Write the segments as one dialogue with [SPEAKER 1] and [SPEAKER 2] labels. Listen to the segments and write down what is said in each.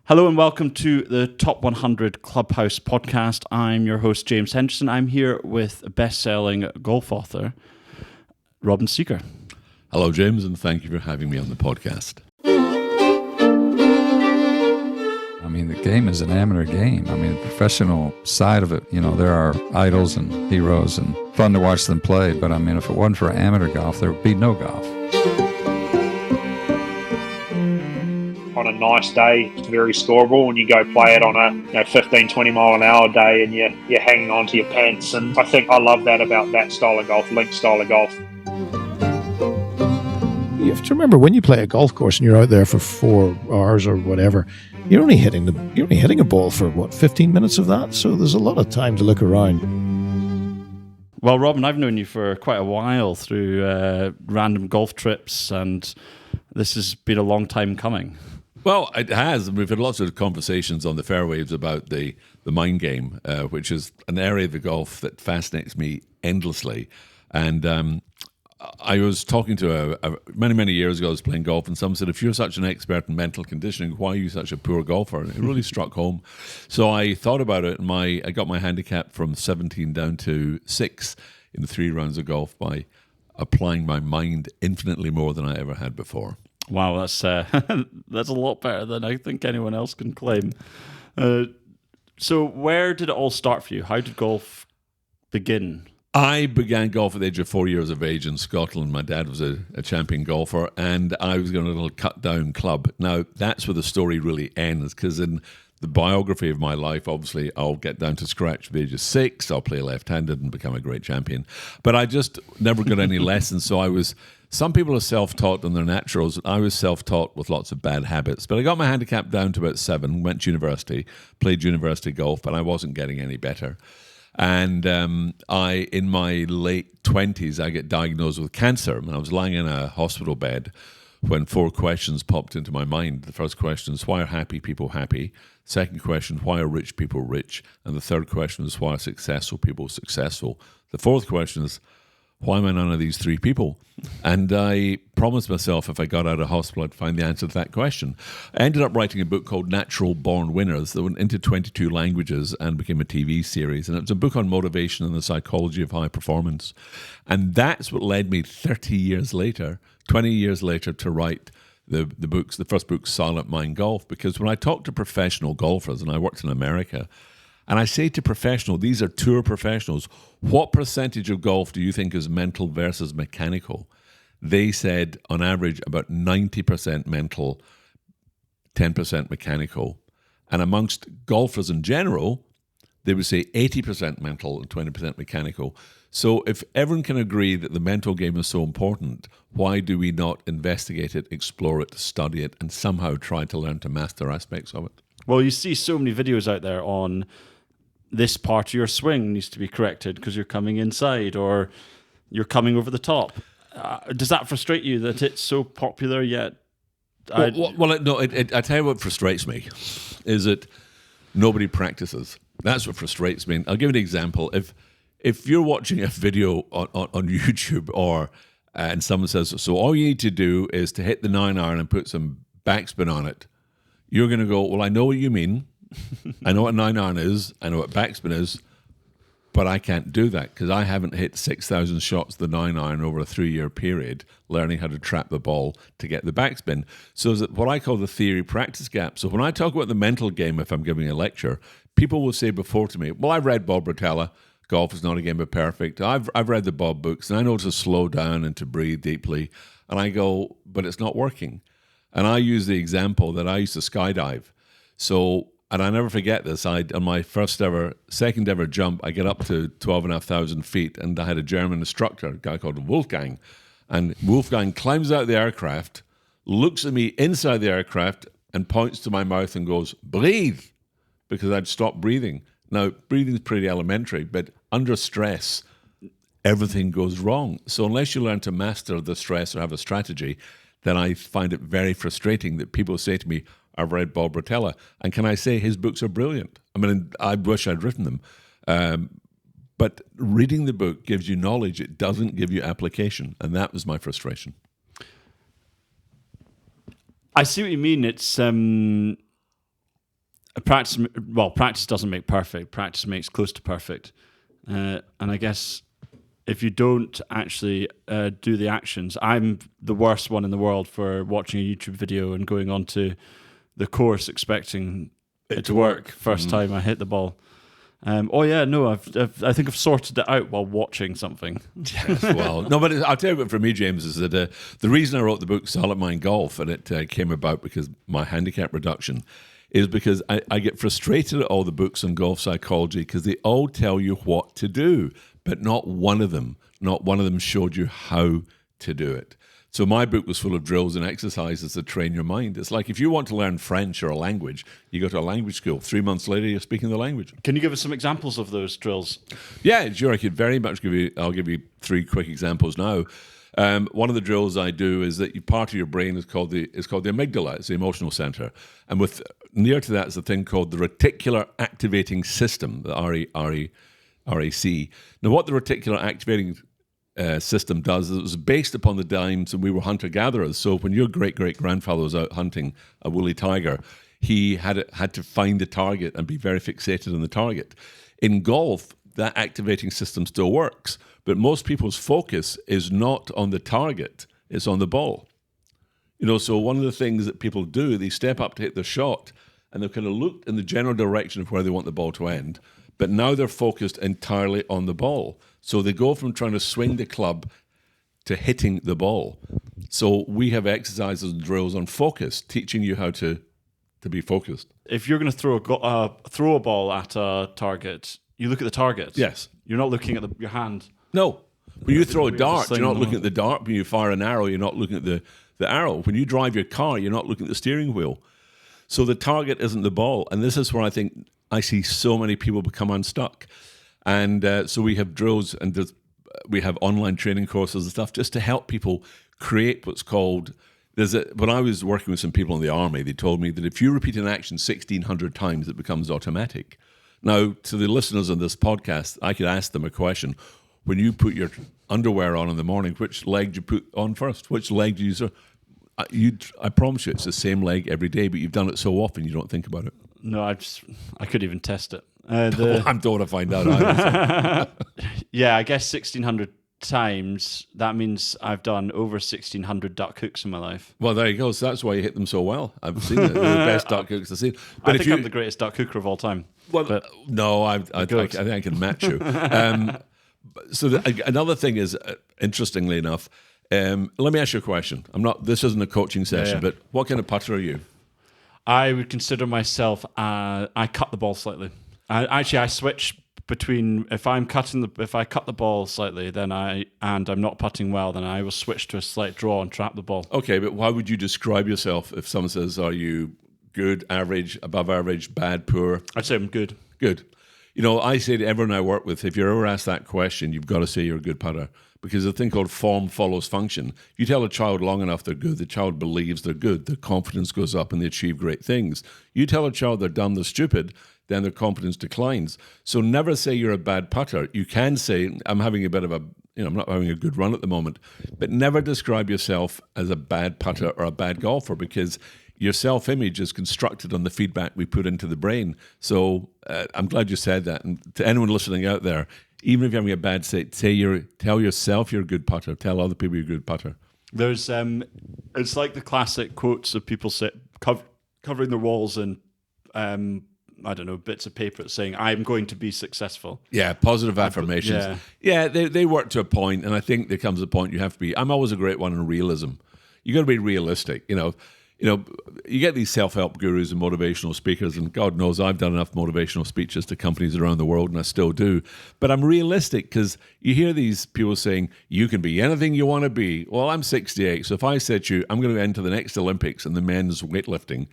[SPEAKER 1] Hello and welcome to the Top 100 Clubhouse podcast. I'm your host, James Henderson. I'm here with best-selling golf author, Robin Seeger.
[SPEAKER 2] Hello, James, and thank you for having me on the podcast.
[SPEAKER 3] I mean, the game is an amateur game. I mean, the professional side of it, there are idols and heroes and fun to watch them play. But I mean, if it wasn't for amateur golf, there would be no golf.
[SPEAKER 4] On a nice day, it's very scoreable, and you go play it on a 15, 20 mile an hour day, and you're hanging on to your pants. And I think I love that about that style of golf, link style of golf.
[SPEAKER 5] You have to remember, when you play a golf course and you're out there for 4 hours or whatever, you're only hitting a ball for 15 minutes of that. So there's a lot of time to look around.
[SPEAKER 1] Well, Robin, I've known you for quite a while through random golf trips, and this has been a long time coming.
[SPEAKER 2] Well, it has. We've had lots of conversations on the fairwaves about the mind game, which is an area of the golf that fascinates me endlessly. And I was talking to many years ago, I was playing golf, and someone said, if you're such an expert in mental conditioning, why are you such a poor golfer? And it really struck home. So I thought about it, and I got my handicap from 17 down to 6 in the 3 rounds of golf by applying my mind infinitely more than I ever had before.
[SPEAKER 1] Wow, that's that's a lot better than I think anyone else can claim. So where did it all start for you? How did golf begin?
[SPEAKER 2] I began golf at the age of 4 years of age in Scotland. My dad was a champion golfer, and I was going to a little cut-down club. Now, that's where the story really ends, because in the biography of my life, obviously, I'll get down to scratch at the age of 6. I'll play left-handed and become a great champion. But I just never got any lessons, so some people are self-taught and they're naturals. I was self-taught with lots of bad habits. But I got my handicap down to about 7, went to university, played university golf, but I wasn't getting any better. And in my late 20s, I get diagnosed with cancer. And I was lying in a hospital bed when 4 questions popped into my mind. The first question is, why are happy people happy? Second question, why are rich people rich? And the third question is, why are successful people successful? The fourth question is, why am I none of these 3 people? And I promised myself if I got out of hospital, I'd find the answer to that question. I ended up writing a book called Natural Born Winners that went into 22 languages and became a TV series. And it was a book on motivation and the psychology of high performance. And that's what led me 20 years later, to write the first book, Silent Mind Golf. Because when I talk to professional golfers, and I worked in America, and I say to professionals, these are tour professionals, what percentage of golf do you think is mental versus mechanical? They said, on average, about 90% mental, 10% mechanical. And amongst golfers in general, they would say 80% mental and 20% mechanical. So if everyone can agree that the mental game is so important, why do we not investigate it, explore it, study it, and somehow try to learn to master aspects of it?
[SPEAKER 1] Well, you see so many videos out there on this part of your swing needs to be corrected because you're coming inside or you're coming over the top. Does that frustrate you that it's so popular yet?
[SPEAKER 2] I tell you what frustrates me is that nobody practices. That's what frustrates me. I'll give you an example. If you're watching a video on YouTube and someone says, so all you need to do is to hit the 9-iron and put some backspin on it, you're going to go, well, I know what you mean. I know what 9-iron is. I know what backspin is. But I can't do that because I haven't hit 6,000 shots of the 9-iron over a 3-year period learning how to trap the ball to get the backspin. So it's what I call the theory practice gap. So when I talk about the mental game, if I'm giving a lecture, people will say before to me, well, I've read Bob Rotella, Golf is Not a Game of Perfect. I've read the Bob books, and I know to slow down and to breathe deeply. And I go, but it's not working. And I use the example that I used to skydive. So, and I never forget this, on my second ever jump, I get up to 12,500 feet, and I had a German instructor, a guy called Wolfgang. And Wolfgang climbs out of the aircraft, looks at me inside the aircraft, and points to my mouth and goes, breathe, because I'd stopped breathing. Now, breathing is pretty elementary, but under stress, everything goes wrong. So unless you learn to master the stress or have a strategy, then I find it very frustrating that people say to me, I've read Bob Rotella. And can I say his books are brilliant? I mean, I wish I'd written them. But reading the book gives you knowledge. It doesn't give you application. And that was my frustration.
[SPEAKER 1] I see what you mean. It's practice doesn't make perfect. Practice makes close to perfect. And I guess if you don't actually do the actions, I'm the worst one in the world for watching a YouTube video and going on to the course expecting it to work first time I hit the ball. I think I've sorted it out while watching something.
[SPEAKER 2] Yes, well, no, but I'll tell you what for me, James, is that the reason I wrote the book Solid Mind Golf, and it came about because my handicap reduction, is because I get frustrated at all the books on golf psychology because they all tell you what to do, but not one of them showed you how to do it. So my book was full of drills and exercises to train your mind. It's like if you want to learn French or a language, you go to a language school. 3 months later, you're speaking the language.
[SPEAKER 1] Can you give us some examples of those drills?
[SPEAKER 2] Yeah, sure. I could very much I'll give you 3 quick examples now. One of the drills I do is that part of your brain is called the amygdala. It's the emotional center. And with near to that is a thing called the reticular activating system, the RAC. Now, what the reticular activating system does is it was based upon the times when we were hunter-gatherers. So when your great-great-grandfather was out hunting a woolly tiger, he had to find the target and be very fixated on the target. In golf, that activating system still works, but most people's focus is not on the target, it's on the ball. So one of the things that people do, they step up to hit the shot, and they've kind of looked in the general direction of where they want the ball to end, but now they're focused entirely on the ball. So they go from trying to swing the club to hitting the ball. So we have exercises and drills on focus, teaching you how to be focused.
[SPEAKER 1] If you're going to throw a ball at a target, you look at the target.
[SPEAKER 2] Yes.
[SPEAKER 1] You're not looking at your hand.
[SPEAKER 2] No. When you throw a dart, you're not
[SPEAKER 1] thing,
[SPEAKER 2] looking at the dart. When you fire an arrow, you're not looking at the arrow. When you drive your car, you're not looking at the steering wheel. So the target isn't the ball. And this is where I think I see so many people become unstuck. And so we have drills and we have online training courses and stuff just to help people create what's called... When I was working with some people in the army, they told me that if you repeat an action 1,600 times, it becomes automatic. Now, to the listeners on this podcast, I could ask them a question. When you put your underwear on in the morning, which leg do you put on first? Which leg do you use? I promise you it's the same leg every day, but you've done it so often you don't think about it.
[SPEAKER 1] No, I couldn't even test it.
[SPEAKER 2] I don't want to find out.
[SPEAKER 1] Yeah, I guess 1,600 times, that means I've done over 1,600 duck hooks in my life.
[SPEAKER 2] Well, there you go. So that's why you hit them so well. I've seen it. They're the best duck hooks I've seen.
[SPEAKER 1] But I think I'm the greatest duck hooker of all time.
[SPEAKER 2] Well, no, I think I can match you. Another thing is, interestingly enough, let me ask you a question. This isn't a coaching session, but what kind of putter are you?
[SPEAKER 1] I would consider myself, I cut the ball slightly. I switch between if I cut the ball slightly, then I'm not putting well, then I will switch to a slight draw and trap the ball.
[SPEAKER 2] Okay, but how would you describe yourself if someone says, "Are you good, average, above average, bad, poor?"
[SPEAKER 1] I'd say I'm good.
[SPEAKER 2] Good. I say to everyone I work with, if you're ever asked that question, you've got to say you're a good putter. Because the thing called form follows function. If you tell a child long enough they're good, the child believes they're good. Their confidence goes up and they achieve great things. You tell a child they're dumb, they're stupid, then their confidence declines. So never say you're a bad putter. You can say, I'm having a bit of I'm not having a good run at the moment. But never describe yourself as a bad putter or a bad golfer, because your self-image is constructed on the feedback we put into the brain. So I'm glad you said that. And to anyone listening out there, even if you're having a bad set, tell yourself you're a good putter. Tell other people you're a good putter.
[SPEAKER 1] There's it's like the classic quotes of people covering their walls and I don't know, bits of paper saying, "I'm going to be successful."
[SPEAKER 2] Yeah, positive affirmations. Yeah, they work to a point, and I think there comes a point you have to be. I'm always a great one in realism. You got to be realistic. You get these self-help gurus and motivational speakers, and God knows I've done enough motivational speeches to companies around the world, and I still do. But I'm realistic, because you hear these people saying, you can be anything you want to be. Well, I'm 68, so if I said to you, I'm going to enter the next Olympics in the men's weightlifting,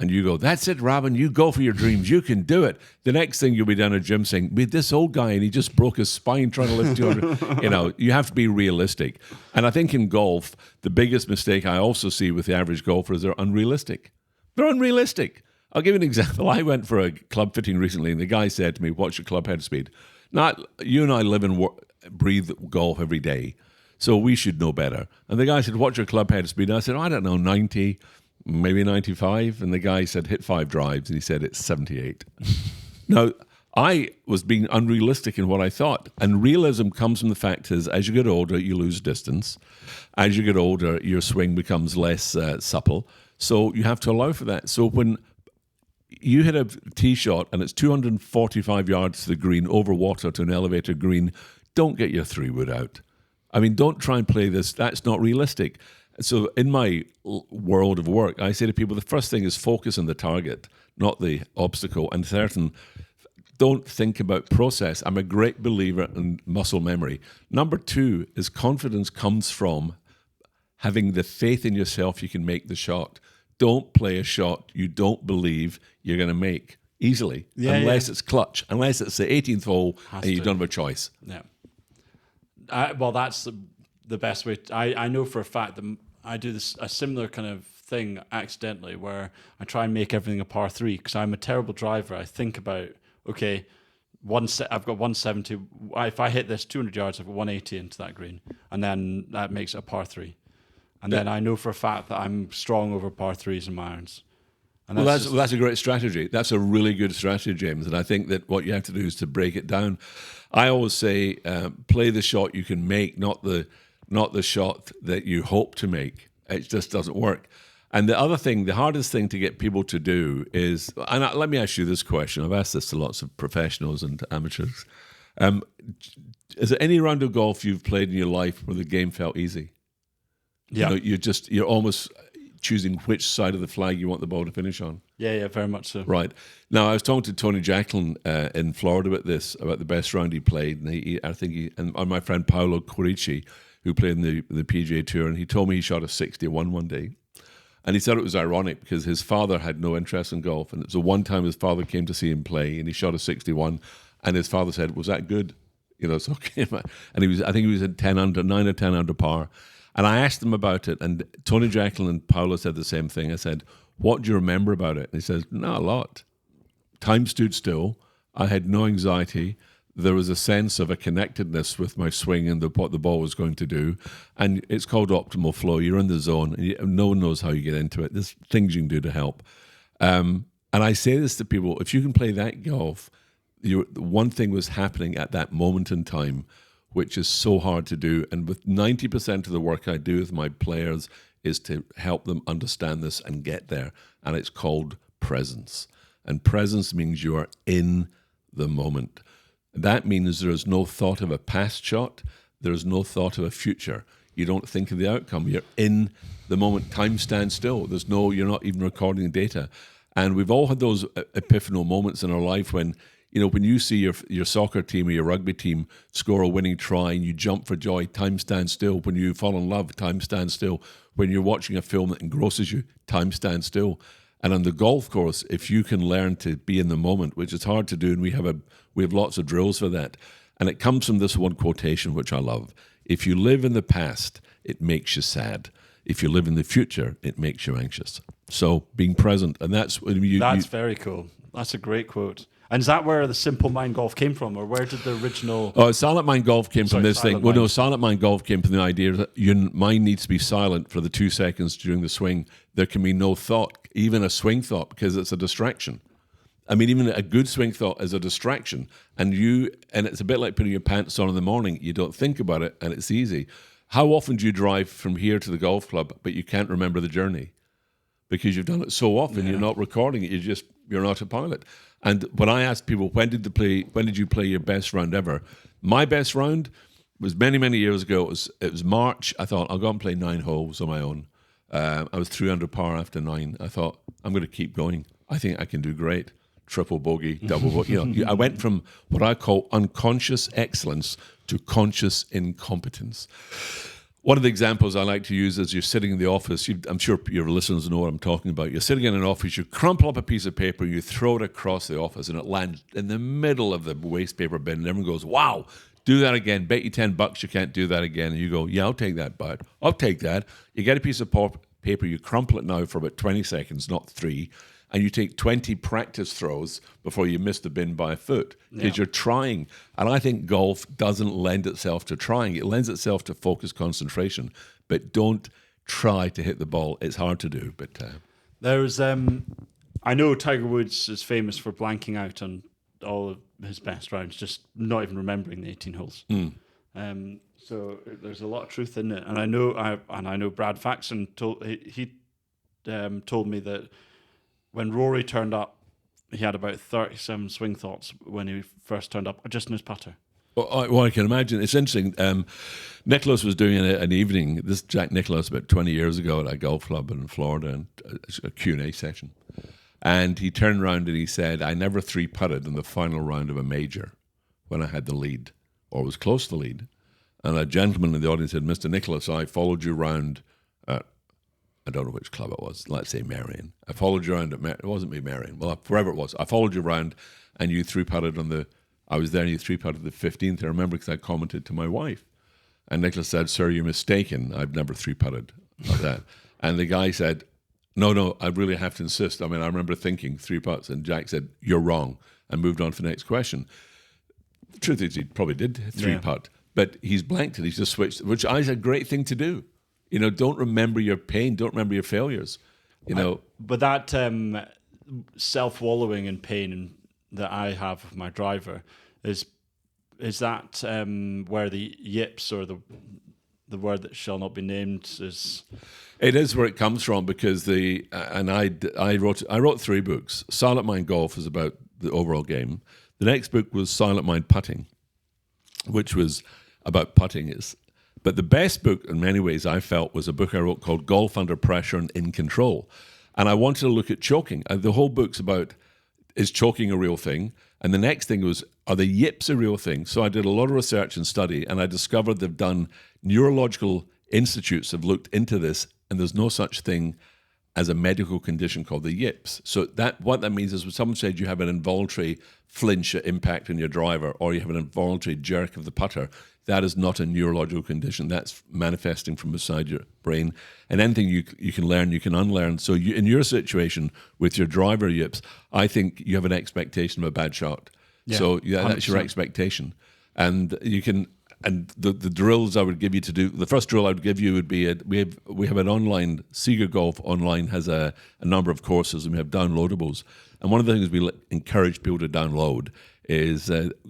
[SPEAKER 2] and you go, "That's it, Robin, you go for your dreams, you can do it." The next thing you'll be down at a gym saying, "With this old guy, and he just broke his spine trying to lift 200. You have to be realistic. And I think in golf, the biggest mistake I also see with the average golfer is they're unrealistic. They're unrealistic. I'll give you an example. I went for a club fitting recently, and the guy said to me, "What's your club head speed?" Now, you and I live and breathe golf every day, so we should know better. And the guy said, "What's your club head speed?" And I said, "I don't know, 90. maybe 95, and the guy said hit 5 drives, and he said it's 78. Now, I was being unrealistic in what I thought, and realism comes from the fact is as you get older, you lose distance. As you get older, your swing becomes less supple, so you have to allow for that. So when you hit a tee shot and it's 245 yards to the green over water to an elevator green, don't get your 3-wood out. I mean, don't try and play this. That's not realistic. So in my world of work, I say to people, the first thing is focus on the target, not the obstacle. And don't think about process. I'm a great believer in muscle memory. Number 2 is confidence comes from having the faith in yourself you can make the shot. Don't play a shot you don't believe you're going to make easily, unless it's clutch, unless it's the 18th hole and you don't have a choice.
[SPEAKER 1] Yeah. Well, that's the best way. I know for a fact that I do a similar kind of thing accidentally where I try and make everything a par 3 because I'm a terrible driver. I think about, okay, I've got 170. If I hit this 200 yards, I've got 180 into that green, and then that makes it a par 3. And then I know for a fact that I'm strong over par 3s and my irons. And
[SPEAKER 2] that's a great strategy. That's a really good strategy, James. And I think that what you have to do is to break it down. I always say, play the shot you can make, not the shot that you hope to make. It just doesn't work. And the other thing, the hardest thing to get people to do is, and let me ask you this question. I've asked this to lots of professionals and amateurs. Is there any round of golf you've played in your life where the game felt easy?
[SPEAKER 1] Yeah.
[SPEAKER 2] You're almost choosing which side of the flag you want the ball to finish on.
[SPEAKER 1] Yeah, very much so.
[SPEAKER 2] Right. Now, I was talking to Tony Jacklin in Florida about this, about the best round he played, and my friend Paolo Corici, who played in the PGA Tour, and he told me he shot a 61 one day. And he said it was ironic because his father had no interest in golf, and it was the one time his father came to see him play, and he shot a 61, and his father said, "Was that good?" So and I think he was at 9 or 10 under par. And I asked him about it, and Tony Jacklin and Paolo said the same thing. I said, "What do you remember about it?" And he says, "Not a lot. Time stood still. I had no anxiety. There was a sense of a connectedness with my swing and what the ball was going to do. And it's called optimal flow. You're in the zone. And no one knows how you get into it. There's things you can do to help." And I say this to people, if you can play that golf, one thing was happening at that moment in time, which is so hard to do. And with 90% of the work I do with my players is to help them understand this and get there. And it's called presence. And presence means you are in the moment. That means there is no thought of a past shot. There is no thought of a future. You don't think of the outcome. You're in the moment. Time stands still. You're not even recording data. And we've all had those epiphanal moments in our life when you see your soccer team or your rugby team score a winning try and you jump for joy, time stands still. When you fall in love, time stands still. When you're watching a film that engrosses you, time stands still. And on the golf course, if you can learn to be in the moment, which is hard to do, and we have lots of drills for that. And it comes from this one quotation, which I love. If you live in the past, it makes you sad. If you live in the future, it makes you anxious. So being present, and that's
[SPEAKER 1] very cool. That's a great quote. And is that where the Simple Mind Golf came from, or where did the original...
[SPEAKER 2] Silent Mind Golf came from this thing. Well, no, Silent Mind Golf came from the idea that your mind needs to be silent for the 2 seconds during the swing. There can be no thought, even a swing thought, because it's a distraction. I mean, even a good swing thought is a distraction. And it's a bit like putting your pants on in the morning. You don't think about it, and it's easy. How often do you drive from here to the golf club, but you can't remember the journey? Because you've done it so often, You're not recording it. You're not a pilot. And when I ask people, when did you play your best round ever? My best round was many, many years ago. It was March. I thought, I'll go and play 9 holes on my own. I was 3 under par after 9. I thought, I'm going to keep going. I think I can do great. Triple bogey, double bogey. I went from what I call unconscious excellence to conscious incompetence. One of the examples I like to use is you're sitting in the office. I'm sure your listeners know what I'm talking about. You're sitting in an office, you crumple up a piece of paper, you throw it across the office, and it lands in the middle of the waste paper bin, and everyone goes, "Wow, do that again. Bet you $10 you can't do that again." And you go, "Yeah, I'll take that, bud. I'll take that." You get a piece of paper, you crumple it now for about 20 seconds, not 3, and you take 20 practice throws before you miss the bin by a foot because you're trying. And I think golf doesn't lend itself to trying. It lends itself to focused concentration. But don't try to hit the ball. It's hard to do. But
[SPEAKER 1] There's, I know Tiger Woods is famous for blanking out on all of his best rounds, just not even remembering the 18 holes. So there's a lot of truth in it, and I know Brad Faxon told told me that when Rory turned up, he had about 37 swing thoughts when he first turned up, just in his putter.
[SPEAKER 2] Well, I can imagine. It's interesting. Nicholas was doing an evening, this Jack Nicklaus, about 20 years ago at a golf club in Florida, and a Q&A session. And he turned around and he said, I never three-putted in the final round of a major when I had the lead, or was close to the lead. And a gentleman in the audience said, Mr. Nicholas, I followed you round at, I don't know which club it was, let's say Marion. I followed you around it wasn't me, Marion. Well, wherever it was. I followed you around and you three-putted I was there and you three-putted the 15th. I remember because I commented to my wife. And Nicholas said, sir, you're mistaken. I've never three-putted like that. And the guy said, no, I really have to insist. I mean, I remember thinking 3 putts. And Jack said, you're wrong, and moved on to the next question. The truth is, he probably did three-putt. But he's blanked it. He's just switched, which is a great thing to do. Don't remember your pain. Don't remember your failures.
[SPEAKER 1] But that self-wallowing in pain that I have with my driver is that where the yips, or the word that shall not be named, is.
[SPEAKER 2] It is where it comes from, because I wrote 3 books. Silent Mind Golf is about the overall game. The next book was Silent Mind Putting, which was about putting. But the best book in many ways I felt was a book I wrote called Golf Under Pressure and In Control. And I wanted to look at choking. The whole book's about, is choking a real thing? And the next thing was, are the yips a real thing? So I did a lot of research and study, and I discovered they've done, neurological institutes have looked into this, and there's no such thing as a medical condition called the yips. So what that means is when someone said you have an involuntary flinch at impact on your driver, or you have an involuntary jerk of the putter, that is not a neurological condition. That's manifesting from beside your brain. And anything you can learn, you can unlearn. So in your situation with your driver yips, I think you have an expectation of a bad shot.
[SPEAKER 1] Yeah,
[SPEAKER 2] so that's your expectation. And you can. And the drills I would give you to do, the first drill I would give you would be, we have an online, Seeger Golf Online has a number of courses, and we have downloadables. And one of the things we encourage people to download is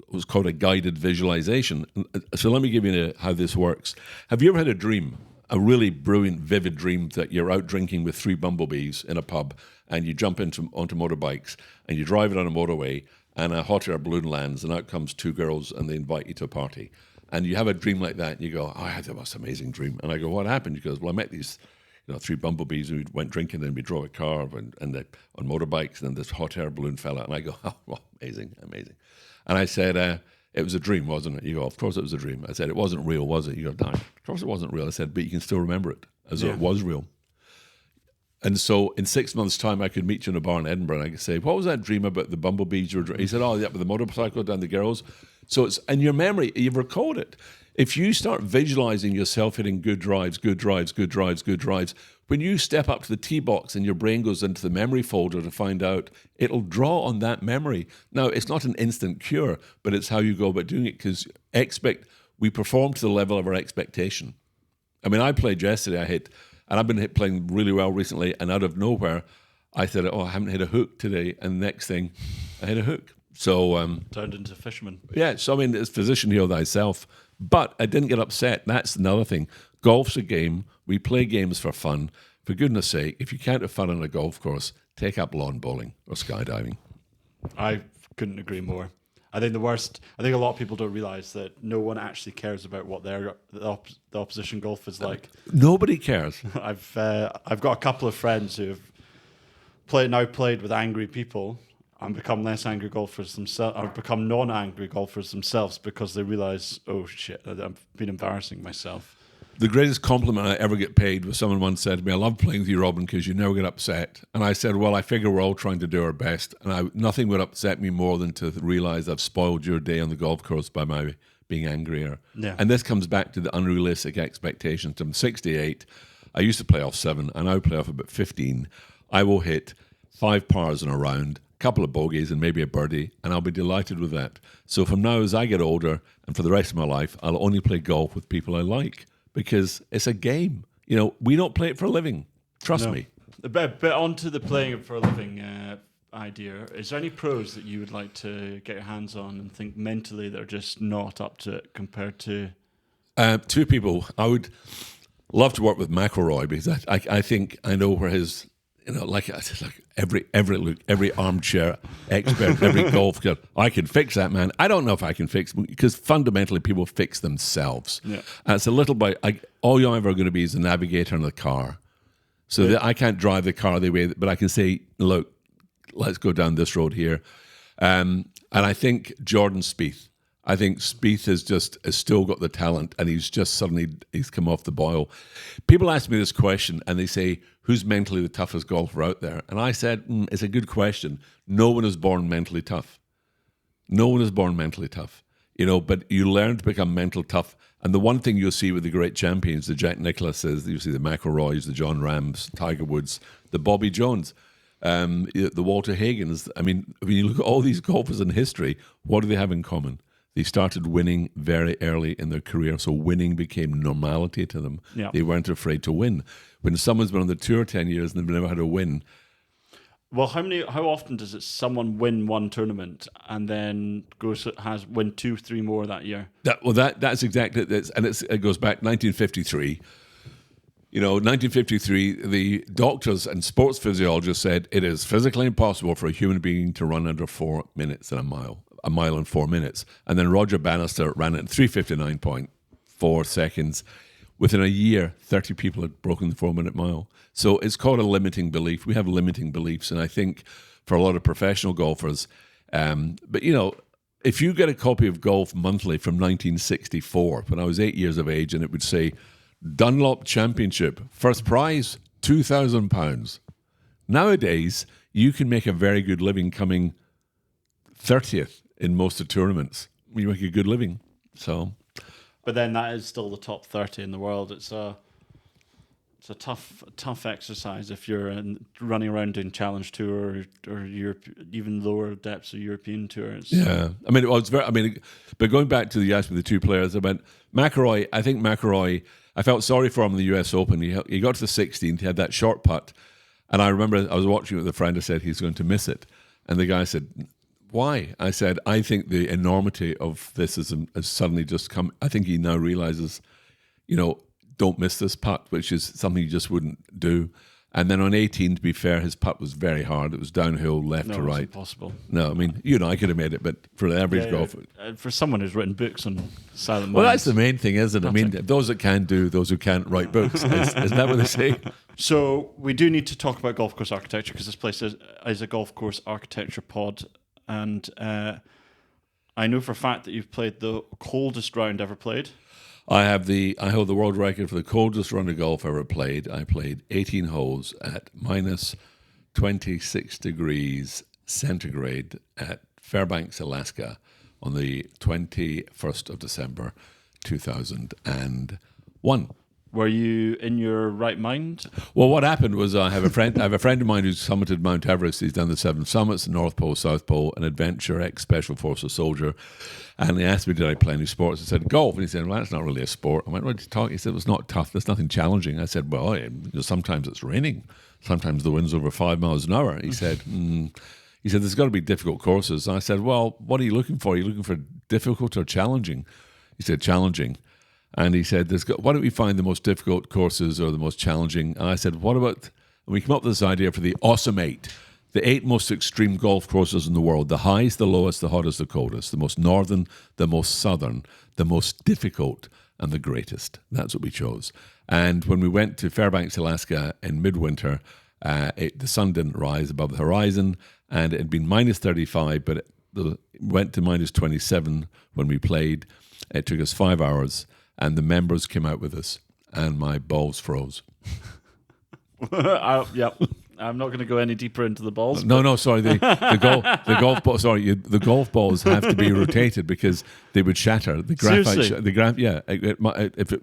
[SPEAKER 2] what's called a guided visualization. So let me give you how this works. Have you ever had a dream, a really brilliant, vivid dream that you're out drinking with 3 bumblebees in a pub, and you jump onto motorbikes, and you drive it on a motorway, and a hot air balloon lands, and out comes 2 girls, and they invite you to a party? And you have a dream like that, and you go, oh, I had the most amazing dream. And I go, what happened? He goes, well, I met these 3 bumblebees, and we went drinking, and we drove a car on motorbikes, and then this hot air balloon fell out. And I go, oh, well, amazing. And I said, it was a dream, wasn't it? You go, of course it was a dream. I said, it wasn't real, was it? You go, no, of course it wasn't real. I said, but you can still remember it as though it was real. And so in 6 months' time, I could meet you in a bar in Edinburgh, and I could say, what was that dream about the bumblebees? He said, oh, yeah, with the motorcycle down the girls. So it's in your memory, you've recalled it. If you start visualizing yourself hitting good drives, when you step up to the tee box and your brain goes into the memory folder to find out, it'll draw on that memory. Now, it's not an instant cure, but it's how you go about doing it, because we perform to the level of our expectation. I mean, I played yesterday, and I've been playing really well recently, and out of nowhere, I said, oh, I haven't hit a hook today, and the next thing, I hit a hook. So
[SPEAKER 1] turned into a fisherman.
[SPEAKER 2] Yeah, so I mean, it's physician heal thyself. But I didn't get upset. That's another thing. Golf's a game. We play games for fun. For goodness sake, if you can't have fun on a golf course, take up lawn bowling or skydiving.
[SPEAKER 1] I couldn't agree more. I think a lot of people don't realise that no one actually cares about what the opposition golf is like.
[SPEAKER 2] Nobody cares.
[SPEAKER 1] I've got a couple of friends who have played with angry people and become less angry golfers themselves, or become non-angry golfers themselves, because they realise, oh shit, I've been embarrassing myself.
[SPEAKER 2] The greatest compliment I ever get paid was someone once said to me, I love playing with you, Robin, because you never get upset. And I said, well, I figure we're all trying to do our best. And nothing would upset me more than to realise I've spoiled your day on the golf course by my being angrier. Yeah. And this comes back to the unrealistic expectations. I'm 68. I used to play off 7. I now play off about 15. I will hit 5 pars in a round, couple of bogeys and maybe a birdie, and I'll be delighted with that. So from now, as I get older and for the rest of my life, I'll only play golf with people I like, because it's a game. We don't play it for a living. Trust me.
[SPEAKER 1] But onto the playing for a living idea. Is there any pros that you would like to get your hands on and think mentally they're just not up to it compared to?
[SPEAKER 2] Two people. I would love to work with McIlroy because I think I know where his, like every armchair expert, every golf guy, I can fix that, man. I don't know if I can fix, because fundamentally people fix themselves.
[SPEAKER 1] Yeah.
[SPEAKER 2] It's a little bit, all you're ever going to be is the navigator in the car. So that I can't drive the car the way, but I can say, look, let's go down this road here. And I think Jordan Spieth. I think Spieth has still got the talent, and he's come off the boil. People ask me this question, and they say, who's mentally the toughest golfer out there? And I said, it's a good question. No one is born mentally tough. No one is born mentally tough. But you learn to become mental tough. And the one thing you'll see with the great champions, the Jack Nicklauses, you see the McIlroys, the John Rahms, Tiger Woods, the Bobby Jones, the Walter Hagans. I mean, when you look at all these golfers in history, what do they have in common? They started winning very early in their career, so winning became normality to them.
[SPEAKER 1] Yeah.
[SPEAKER 2] They weren't afraid to win. When someone's been on the tour 10 years and they've never had a win.
[SPEAKER 1] Well, how often does it someone win one tournament and then win 2-3 more that year?
[SPEAKER 2] That's exactly it. And it goes back 1953. 1953, the doctors and sports physiologists said it is physically impossible for a human being to run under 4 minutes in a mile in 4 minutes. And then Roger Bannister ran it in 3:59.4 seconds. Within a year, 30 people had broken the 4-minute mile. So it's called a limiting belief. We have limiting beliefs. And I think for a lot of professional golfers, but if you get a copy of Golf Monthly from 1964, when I was 8 years of age, and it would say, Dunlop Championship, first prize, £2,000. Nowadays, you can make a very good living coming 30th in most of the tournaments. You make a good living. So,
[SPEAKER 1] but then that is still the top 30 in the world. It's a tough exercise if you're running around doing Challenge Tour or Europe, even lower depths of European tours.
[SPEAKER 2] Yeah, but going back to you asked me the two players, McIlroy. I think McIlroy, I felt sorry for him in the US Open. He got to the 16th, he had that short putt, and I remember I was watching it with a friend. I said he's going to miss it, and the guy said, why? I said, I think the enormity of this has suddenly just come. I think he now realizes, don't miss this putt, which is something you just wouldn't do. And then on 18, to be fair, his putt was very hard. It was downhill, left to right.
[SPEAKER 1] Impossible.
[SPEAKER 2] No, I mean, I could have made it, but for the average golfer.
[SPEAKER 1] For someone who's written books on silent
[SPEAKER 2] Well,
[SPEAKER 1] moments,
[SPEAKER 2] that's the main thing, isn't it? I mean, those that can do, those who can't write books. Isn't that what they say?
[SPEAKER 1] So we do need to talk about golf course architecture, because this place is a golf course architecture pod. And I know for a fact that you've played the coldest round ever played.
[SPEAKER 2] I hold the world record for the coldest round of golf ever played. I played 18 holes at minus 26 degrees centigrade at Fairbanks, Alaska on the 21st of December, 2001.
[SPEAKER 1] Were you in your right mind?
[SPEAKER 2] Well, what happened was I have a friend of mine who's summited Mount Everest. He's done the 7 summits, the North Pole, South Pole, an adventure, ex-Special Forces soldier. And he asked me, did I play any sports? I said, golf. And he said, well, that's not really a sport. I went, what did you talk? He said, it's not tough. There's nothing challenging. I said, well, sometimes it's raining. Sometimes the wind's over 5 miles an hour. He said, there's got to be difficult courses. And I said, well, what are you looking for? Are you looking for difficult or challenging? He said, challenging. And he said, why don't we find the most difficult courses or the most challenging? And I said, what about, and we came up with this idea for the Awesome 8, the 8 most extreme golf courses in the world, the highest, the lowest, the hottest, the coldest, the most northern, the most southern, the most difficult, and the greatest. That's what we chose. And when we went to Fairbanks, Alaska in midwinter, the sun didn't rise above the horizon, and it had been minus 35, but it went to minus 27 when we played. It took us 5 hours. And the members came out with us, and my balls froze.
[SPEAKER 1] Yep. I'm not going to go any deeper into the balls.
[SPEAKER 2] No, sorry. The golf ball. Sorry, the golf balls have to be rotated because they would shatter. The graphite.
[SPEAKER 1] Seriously?
[SPEAKER 2] Yeah. If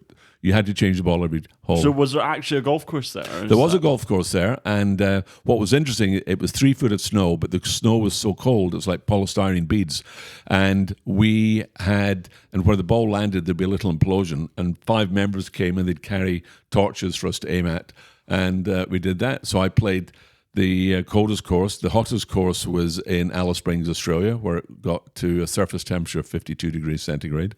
[SPEAKER 2] You had to change the ball every hole.
[SPEAKER 1] So was there actually a golf course there?
[SPEAKER 2] There was a golf course there, and what was interesting, it was 3 foot of snow, but the snow was so cold, it was like polystyrene beads. And where the ball landed, there'd be a little implosion, and 5 members came and they'd carry torches for us to aim at, and we did that. So I played the coldest course. The hottest course was in Alice Springs, Australia, where it got to a surface temperature of 52 degrees centigrade,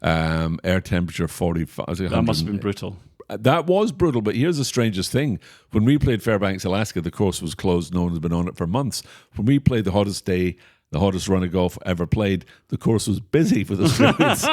[SPEAKER 2] air temperature 45.
[SPEAKER 1] That must have been brutal.
[SPEAKER 2] That was brutal, but here's the strangest thing. When we played Fairbanks, Alaska, the course was closed. No one has been on it for months. When we played the hottest day, the hottest run of golf ever played, the course was busy with Australians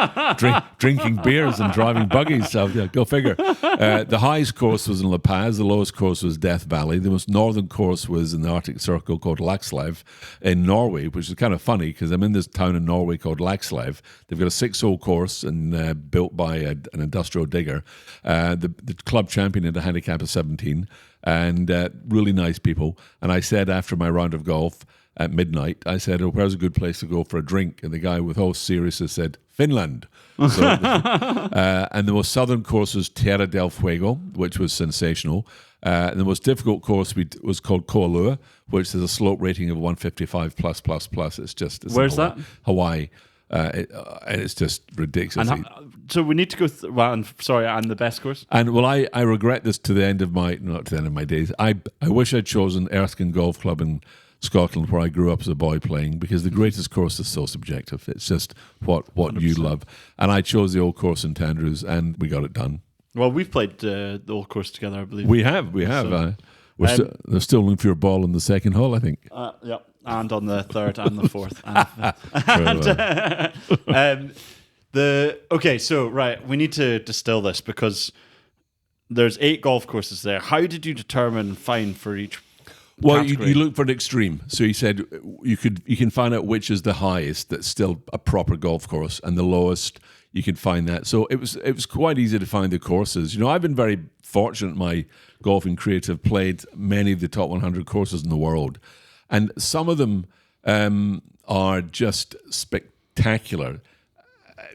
[SPEAKER 2] drinking beers and driving buggies. So, yeah, go figure. The highest course was in La Paz. The lowest course was Death Valley. The most northern course was in the Arctic Circle called Laxlev in Norway, which is kind of funny because I'm in this town in Norway called Laxlev. They've got a 6-hole course and built by an industrial digger. The club champion had a handicap of 17 and really nice people. And I said after my round of golf, at midnight, I said, where's a good place to go for a drink? And the guy with all seriousness said, Finland. So, and the most southern course was Tierra del Fuego, which was sensational. And the most difficult course was called Koalua, which has a slope rating of 155 plus. It's
[SPEAKER 1] Where's that?
[SPEAKER 2] Hawaii. And it's just ridiculous.
[SPEAKER 1] So we need to go. And the best course.
[SPEAKER 2] And I regret this not to the end of my days. I wish I'd chosen Erskine Golf Club in Scotland, where I grew up as a boy playing, because the greatest course is so subjective. It's just what 100%. You love. And I chose the old course in Tandrews, and we got it done.
[SPEAKER 1] Well, we've played the old course together, I believe.
[SPEAKER 2] We have. So, they're still looking for your ball in the second hole, I think.
[SPEAKER 1] Yeah, and on the third and the fourth. We need to distill this because there's 8 golf courses there. How did you determine fine for each?
[SPEAKER 2] Well, you look for an extreme. So he said you can find out which is the highest that's still a proper golf course, and the lowest you can find that. So it was quite easy to find the courses. You know, I've been very fortunate in my golfing career to have played many of the top 100 courses in the world, and some of them are just spectacular.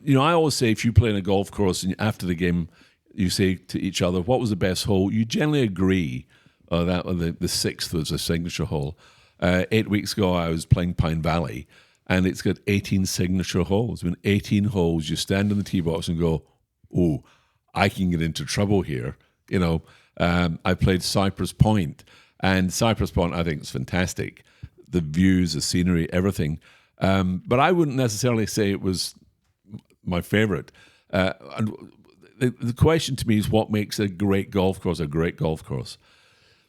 [SPEAKER 2] You know, I always say if you play in a golf course and after the game you say to each other, what was the best hole? You generally agree. The 6th was a signature hole. 8 weeks ago, I was playing Pine Valley, and it's got 18 signature holes. I mean, 18 holes, you stand in the tee box and go, oh, I can get into trouble here. You know, I played Cypress Point, and Cypress Point I think is fantastic. The views, the scenery, everything. But I wouldn't necessarily say it was my favorite. And the question to me is what makes a great golf course a great golf course?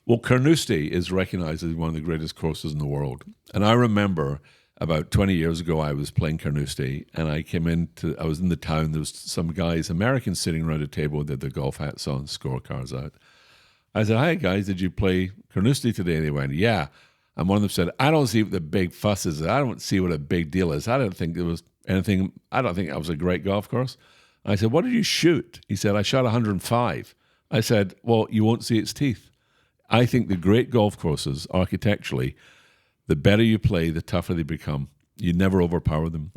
[SPEAKER 2] Well, Carnoustie is recognized as one of the greatest courses in the world. And I remember about 20 years ago, I was playing Carnoustie, and I was in the town. There was some guys, Americans, sitting around a table with their golf hats on, scorecards out. I said, hi, guys, did you play Carnoustie today? And they went, yeah. And one of them said, I don't see what the big fuss is. I don't see what a big deal is. I don't think that was a great golf course. I said, what did you shoot? He said, I shot 105. I said, well, you won't see its teeth. I think the great golf courses, architecturally, the better you play, the tougher they become. You never overpower them.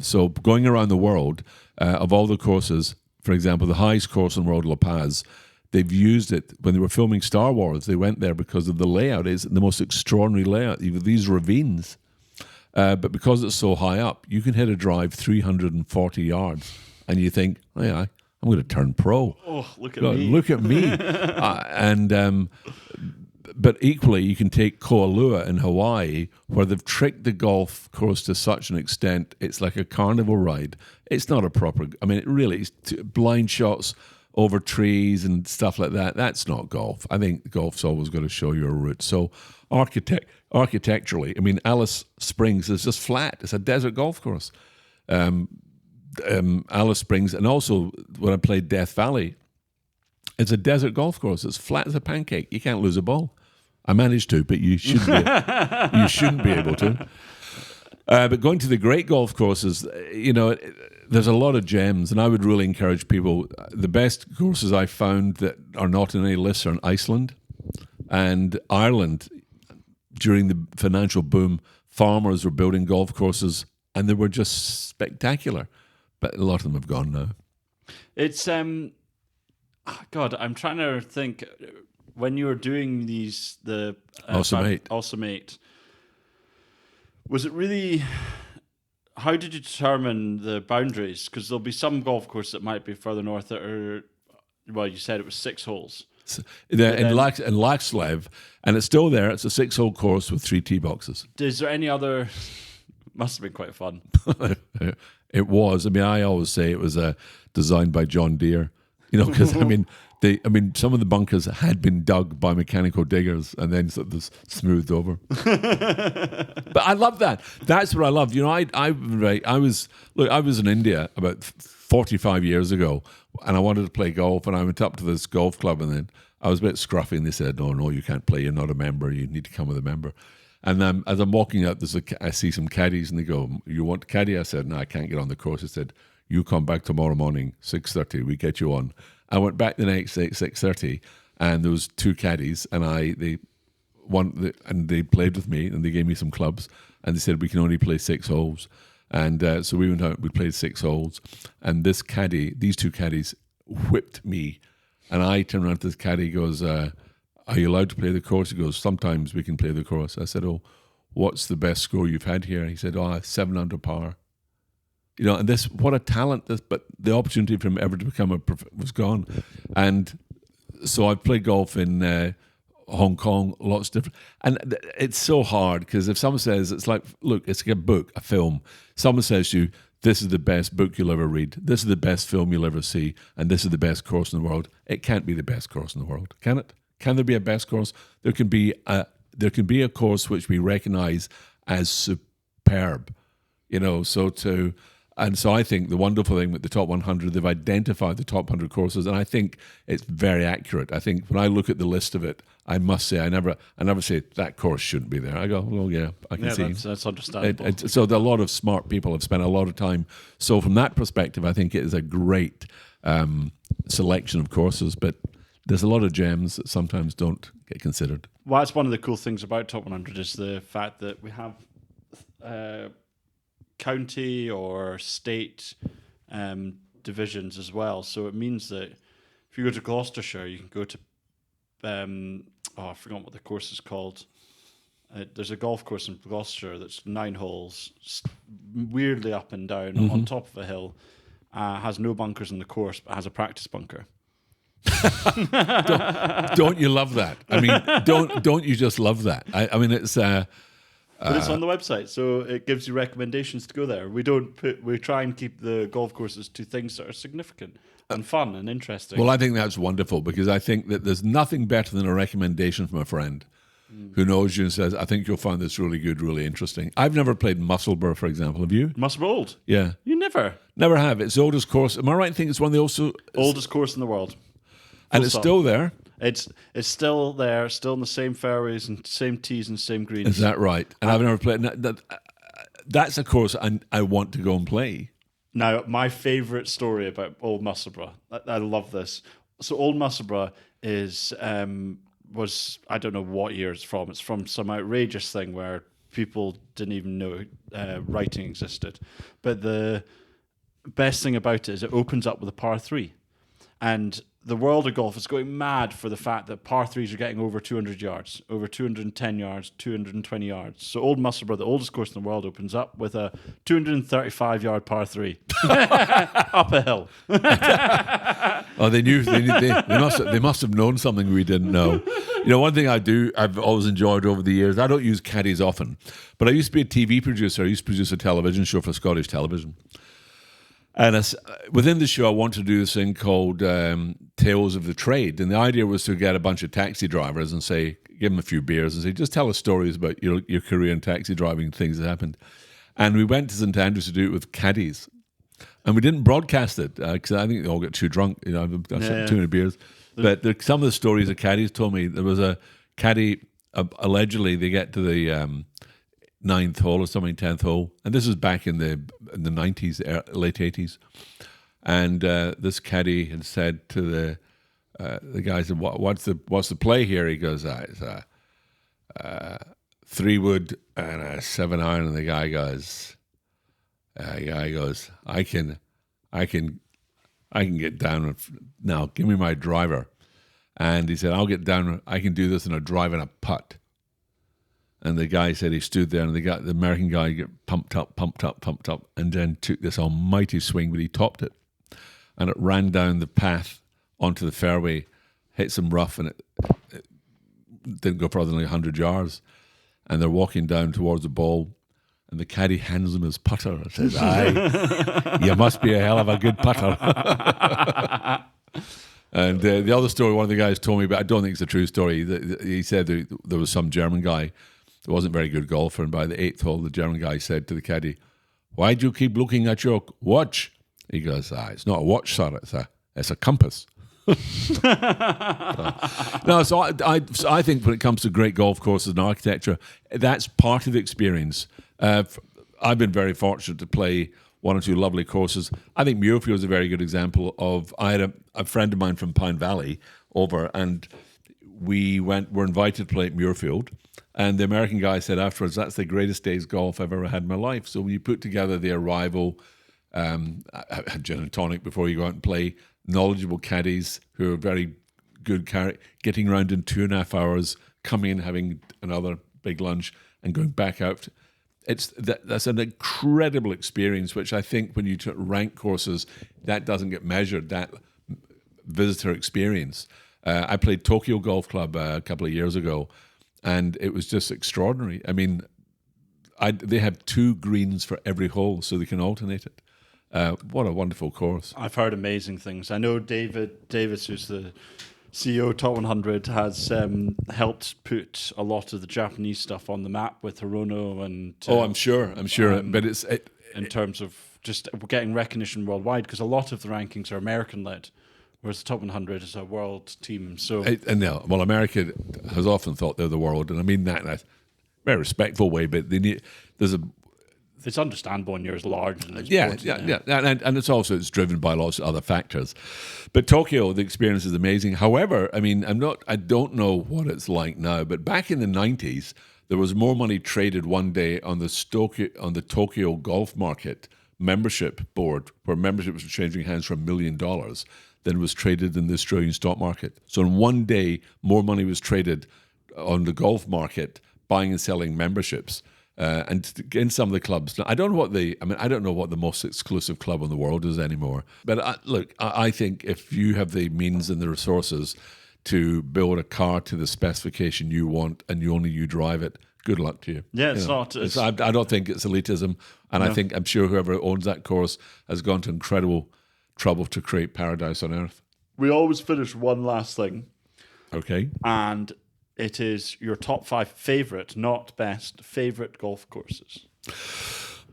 [SPEAKER 2] So going around the world, of all the courses, for example, the highest course in the world, La Paz, they've used it when they were filming Star Wars. They went there because of the layout. It's the most extraordinary layout. You have these ravines. But because it's so high up, you can hit a drive 340 yards. And you think, oh yeah, I'm going to turn pro.
[SPEAKER 1] Oh, look at me.
[SPEAKER 2] Look at me. But equally, you can take Koalua in Hawaii, where they've tricked the golf course to such an extent, it's like a carnival ride. It's not a proper, I mean, it really is blind shots over trees and stuff like that. That's not golf. I think golf's always got to show you a route. So architecturally, I mean, Alice Springs is just flat. It's a desert golf course. Alice Springs, and also when I played Death Valley, it's a desert golf course. It's flat as a pancake. You can't lose a ball. I managed to, but you shouldn't be able to. But going to the great golf courses, you know, there's a lot of gems, and I would really encourage people. The best courses I found that are not in any lists are in Iceland and Ireland. During the financial boom, farmers were building golf courses, and they were just spectacular. But a lot of them have gone now.
[SPEAKER 1] It's God, I'm trying to think. When you were doing the Awesome 8, was it really? How did you determine the boundaries? Because there'll be some golf course that might be further north that are. Well, you said it was 6 holes.
[SPEAKER 2] In Laxlev, and it's still there. It's a 6-hole course with 3 tee boxes.
[SPEAKER 1] Is there any other? Must have been quite fun.
[SPEAKER 2] It was. I mean, I always say it was designed by John Deere. Because I mean, some of the bunkers had been dug by mechanical diggers and then sort of smoothed over. But I love that. That's what I love. I was in India about 45 years ago, and I wanted to play golf, and I went up to this golf club, and then I was a bit scruffy, and they said, "No, you can't play. You're not a member. You need to come with a member." And as I'm walking out, I see some caddies, and they go, "You want to caddy?" I said, "No, I can't get on the course." I said, "You come back tomorrow morning, 6:30. We get you on." I went back the next day at 6:30, and there was 2 caddies, and they played with me, and they gave me some clubs, and they said we can only play 6 holes, and so we went out, we played 6 holes, and these 2 caddies whipped me, and I turned around to this caddy, goes, "Are you allowed to play the course?" He goes, "Sometimes we can play the course." I said, "Oh, what's the best score you've had here?" He said, "Oh, 7 under par." And what a talent! But the opportunity for him ever to become was gone, and so I played golf in Hong Kong, lots different, and it's so hard because if someone says it's like, look, it's like a book, a film. Someone says to you, "This is the best book you'll ever read. This is the best film you'll ever see, and this is the best course in the world." It can't be the best course in the world, can it? Can there be a best course? There can be a course which we recognise as superb, So I think the wonderful thing with the top 100, they've identified the top 100 courses, and I think it's very accurate. I think when I look at the list of it, I must say I never say that course shouldn't be there. I go, well, yeah, I can see.
[SPEAKER 1] That's understandable.
[SPEAKER 2] So a lot of smart people have spent a lot of time. So from that perspective, I think it is a great selection of courses, but there's a lot of gems that sometimes don't get considered.
[SPEAKER 1] Well, that's one of the cool things about Top 100 is the fact that we have county or state divisions as well. So it means that if you go to Gloucestershire, you can go to I forgot what the course is called. There's a golf course in Gloucestershire that's 9 holes, weirdly up and down on top of a hill. Has no bunkers in the course, but has a practice bunker.
[SPEAKER 2] Don't you love that? I mean, don't you just love that? I mean, it's.
[SPEAKER 1] But it's on the website, so it gives you recommendations to go there. We try and keep the golf courses to things that are significant and fun and interesting.
[SPEAKER 2] Well, I think that's wonderful because I think that there's nothing better than a recommendation from a friend who knows you and says, "I think you'll find this really good, really interesting." I've never played Musselburgh, for example. Have you?
[SPEAKER 1] Musselburgh Old?
[SPEAKER 2] Yeah.
[SPEAKER 1] You never
[SPEAKER 2] have. It's the oldest course. Am I right in thinking it's one of the
[SPEAKER 1] oldest course in the world?
[SPEAKER 2] And it's still there?
[SPEAKER 1] It's still there, still in the same fairways and same tees and same greens.
[SPEAKER 2] Is that right? And I've never played. That's a course I want to go and play.
[SPEAKER 1] Now, my favourite story about Old Musselburgh, I love this. So Old Musselburgh was, I don't know what year it's from. It's from some outrageous thing where people didn't even know writing existed. But the best thing about it is it opens up with a par 3. And the world of golf is going mad for the fact that par 3s are getting over 200 yards, over 210 yards, 220 yards. So Old Musselburgh, the oldest course in the world, opens up with a 235-yard par 3 up a hill.
[SPEAKER 2] Oh, they must have known something we didn't know. One thing I've always enjoyed over the years, I don't use caddies often, but I used to be a TV producer. I used to produce a television show for Scottish television. And within the show, I wanted to do this thing called Tales of the Trade. And the idea was to get a bunch of taxi drivers and give them a few beers and say, just tell us stories about your career in taxi driving, things that happened. And we went to St Andrews to do it with caddies. And we didn't broadcast it because I think they all got too drunk. I've had too many beers. But some of the stories the caddies told me, there was a caddy, allegedly they get to the 9th hole or something, 10th hole, and this was back in the 90s, late 80s, and this caddy had said to the guys, "What's the play here?" He goes, "It's a 3-wood and a 7-iron," and the guy goes, "I I can get down. Now, give me my driver. And he said, I'll get down. I can do this in a drive and a putt. And the guy said he stood there, and the American guy got pumped up, and then took this almighty swing, but he topped it. And it ran down the path onto the fairway, hit some rough, and it didn't go further than like 100 yards. And they're walking down towards the ball, and the caddy hands him his putter and says, aye, you must be a hell of a good putter. And the other story one of the guys told me, but I don't think it's a true story, he said there was some German guy that wasn't a very good golfer, and by the 8th hole, the German guy said to the caddy, why do you keep looking at your watch? He goes, it's not a watch, sir, it's a compass. No, so I think when it comes to great golf courses and architecture, that's part of the experience. I've been very fortunate to play one or two lovely courses. I think Muirfield is a very good example of. I had a friend of mine from Pine Valley over, and were invited to play at Muirfield. And the American guy said afterwards, that's the greatest day's golf I've ever had in my life. So when you put together the arrival, a gin and tonic before you go out and play, knowledgeable caddies who are very good, getting around in 2.5 hours, coming in, having another big lunch, and going back out. That's an incredible experience, which I think when you rank courses, that doesn't get measured, that visitor experience. I played Tokyo Golf Club a couple of years ago, and it was just extraordinary. I mean, they have 2 greens for every hole, so they can alternate it. What a wonderful course.
[SPEAKER 1] I've heard amazing things. I know David Davis, who's the CEO of Top 100, has helped put a lot of the Japanese stuff on the map with Hirono. And
[SPEAKER 2] I'm sure. But
[SPEAKER 1] in terms of just getting recognition worldwide, because a lot of the rankings are American-led, whereas the Top 100 is a world team. So
[SPEAKER 2] America has often thought they're the world, and I mean that in a very respectful way, but
[SPEAKER 1] it's understandable when you're as large as
[SPEAKER 2] yeah, and it's driven by lots of other factors. But Tokyo, the experience is amazing. However, I mean, I don't know what it's like now, but back in the 90s, there was more money traded one day on the Tokyo golf market membership board, where memberships were changing hands for $1 million, than was traded in the Australian stock market. So in one day, more money was traded on the golf market, buying and selling memberships. And in some of the clubs, I don't know what the most exclusive club in the world is anymore. But I think if you have the means and the resources to build a car to the specification you want, and you drive it, good luck to you.
[SPEAKER 1] Yeah, it's not.
[SPEAKER 2] I don't think it's elitism, and no. I'm sure whoever owns that course has gone to incredible trouble to create paradise on earth.
[SPEAKER 1] We always finish one last thing.
[SPEAKER 2] Okay.
[SPEAKER 1] And it is your top 5 favourite, not best, favourite golf courses.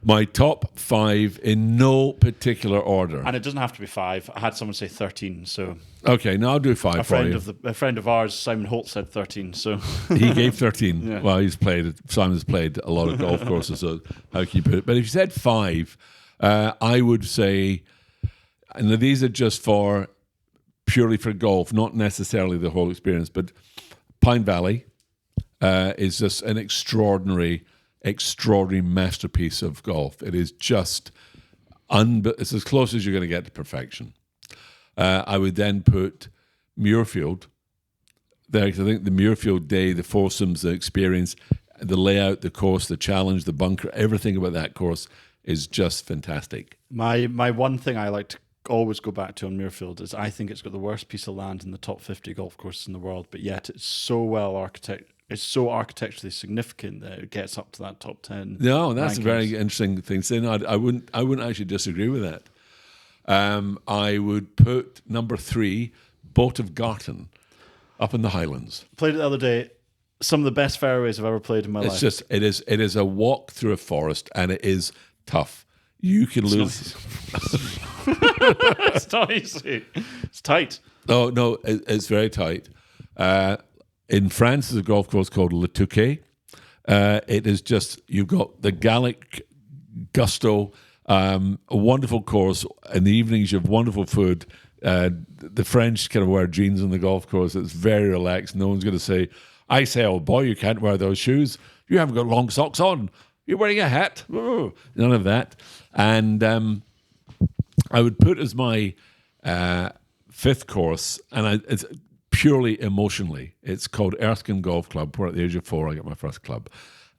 [SPEAKER 2] My top 5 in no particular order.
[SPEAKER 1] And it doesn't have to be 5. I had someone say 13, so...
[SPEAKER 2] Okay, now I'll do 5 for you.
[SPEAKER 1] A friend of ours, Simon Holt, said 13, so...
[SPEAKER 2] He gave 13.
[SPEAKER 1] Yeah.
[SPEAKER 2] Well, Simon's played a lot of golf courses, so how can you put it? But if you said 5, I would say... And these are just purely for golf, not necessarily the whole experience, but Pine Valley is just an extraordinary masterpiece of golf. It is just, it's as close as you're going to get to perfection. I would then put Muirfield there, because I think the Muirfield day, the foursomes, the experience, the layout, the course, the challenge, the bunker, everything about that course is just fantastic.
[SPEAKER 1] My one thing I like to always go back to on Muirfield is I think it's got the worst piece of land in the top 50 golf courses in the world, but yet it's so it's so architecturally significant that it gets up to that top 10.
[SPEAKER 2] No, that's
[SPEAKER 1] rankings.
[SPEAKER 2] a very interesting thing. So I wouldn't actually disagree with that. I would put number 3, Boat of Garten, up in the Highlands.
[SPEAKER 1] Played it the other day. Some of the best fairways I've ever played in my life.
[SPEAKER 2] It is a walk through a forest, and it is tough. You can lose.
[SPEAKER 1] It's not easy. It's tight.
[SPEAKER 2] Oh, no, it's very tight. In France, there's a golf course called Le Touquet. It is just, you've got the Gallic gusto, a wonderful course. In the evenings, you have wonderful food. The French kind of wear jeans on the golf course. It's very relaxed. No one's going to say, I say, oh boy, you can't wear those shoes. You haven't got long socks on. You're wearing a hat. None of that. And I would put as my fifth course, and it's purely emotionally. It's called Erskine Golf Club, where at the age of 4 I got my first club.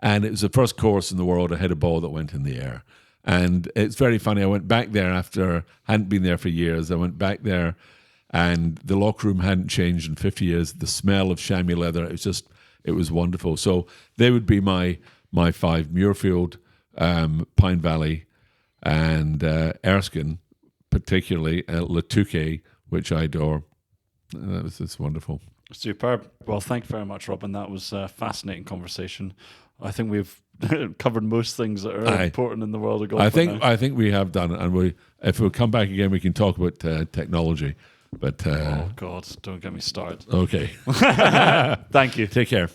[SPEAKER 2] And it was the first course in the world I hit a ball that went in the air. And it's very funny. I went back there after, hadn't been there for years. I went back there and the locker room hadn't changed in 50 years. The smell of chamois leather, it was wonderful. So they would be my 5: Muirfield, Pine Valley, and Erskine, particularly Latuke, which I adore. That was just wonderful.
[SPEAKER 1] Superb. Well, thank you very much, Robin. That was a fascinating conversation. I think we've covered most things that are important in the world of golf.
[SPEAKER 2] I think we have done it, and if we come back again, we can talk about technology. But
[SPEAKER 1] oh God, don't get me started.
[SPEAKER 2] Okay.
[SPEAKER 1] Thank you.
[SPEAKER 2] Take care.